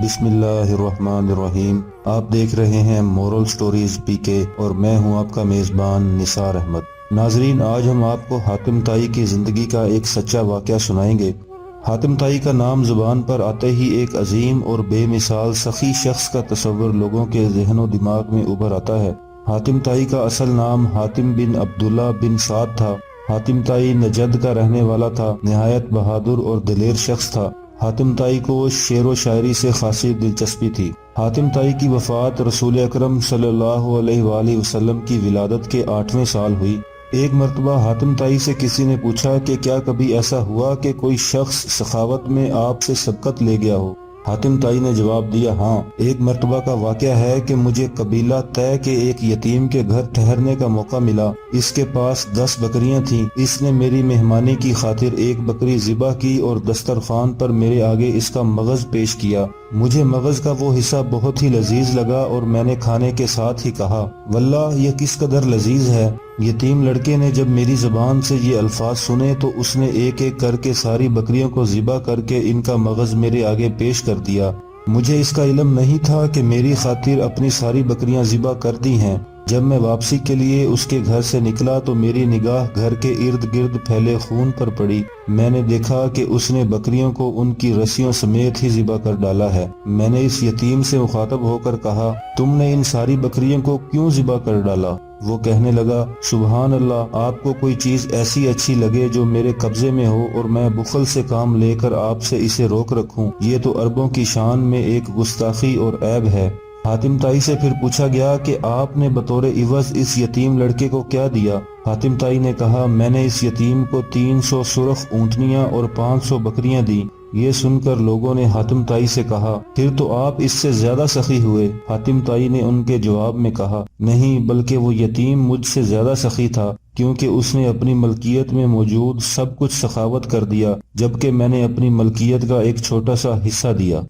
بسم اللہ الرحمن الرحیم۔ آپ دیکھ رہے ہیں مورل سٹوریز پی کے اور میں ہوں آپ کا میزبان نثار احمد۔ ناظرین، آج ہم آپ کو حاتم تائی کی زندگی کا ایک سچا واقعہ سنائیں گے۔ حاتم تائی کا نام زبان پر آتے ہی ایک عظیم اور بے مثال سخی شخص کا تصور لوگوں کے ذہن و دماغ میں ابھر آتا ہے۔ حاتم تائی کا اصل نام حاتم بن عبداللہ بن سعد تھا۔ حاتم تائی نجد کا رہنے والا تھا، نہایت بہادر اور دلیر شخص تھا۔ حاتم تائی کو شعر و شاعری سے خاصی دلچسپی تھی۔ حاتم تائی کی وفات رسول اکرم صلی اللہ علیہ وآلہ وسلم کی ولادت کے 8ویں سال ہوئی۔ ایک مرتبہ حاتم تائی سے کسی نے پوچھا کہ کیا کبھی ایسا ہوا کہ کوئی شخص سخاوت میں آپ سے سبقت لے گیا ہو؟ حاتم تائی نے جواب دیا، ہاں، ایک مرتبہ کا واقعہ ہے کہ مجھے قبیلہ طے کے ایک یتیم کے گھر ٹھہرنے کا موقع ملا۔ اس کے پاس 10 بکریاں تھیں۔ اس نے میری مہمانی کی خاطر ایک بکری ذبح کی اور دسترخوان پر میرے آگے اس کا مغز پیش کیا۔ مجھے مغز کا وہ حصہ بہت ہی لذیذ لگا اور میں نے کھانے کے ساتھ ہی کہا، واللہ یہ کس قدر لذیذ ہے۔ یتیم لڑکے نے جب میری زبان سے یہ الفاظ سنے تو اس نے ایک ایک کر کے ساری بکریوں کو ذبح کر کے ان کا مغز میرے آگے پیش کر دیا۔ مجھے اس کا علم نہیں تھا کہ میری خاطر اپنی ساری بکریاں ذبح کر دی ہیں۔ جب میں واپسی کے لیے اس کے گھر سے نکلا تو میری نگاہ گھر کے ارد گرد پھیلے خون پر پڑی۔ میں نے دیکھا کہ اس نے بکریوں کو ان کی رسیوں سمیت ہی ذبح کر ڈالا ہے۔ میں نے اس یتیم سے مخاطب ہو کر کہا، تم نے ان ساری بکریوں کو کیوں ذبح کر ڈالا؟ وہ کہنے لگا، سبحان اللہ، آپ کو کوئی چیز ایسی اچھی لگے جو میرے قبضے میں ہو اور میں بخل سے کام لے کر آپ سے اسے روک رکھوں، یہ تو عربوں کی شان میں ایک گستاخی اور عیب ہے۔ حاتم تائی سے پھر پوچھا گیا کہ آپ نے بطور عوض اس یتیم لڑکے کو کیا دیا؟ حاتم تائی نے کہا، میں نے اس یتیم کو 300 سرخ اونٹنیاں اور 500 بکریاں دیں۔ یہ سن کر لوگوں نے حاتم تائی سے کہا، پھر تو آپ اس سے زیادہ سخی ہوئے۔ حاتم تائی نے ان کے جواب میں کہا، نہیں، بلکہ وہ یتیم مجھ سے زیادہ سخی تھا، کیونکہ اس نے اپنی ملکیت میں موجود سب کچھ سخاوت کر دیا، جبکہ میں نے اپنی ملکیت کا ایک چھوٹا سا حصہ دیا۔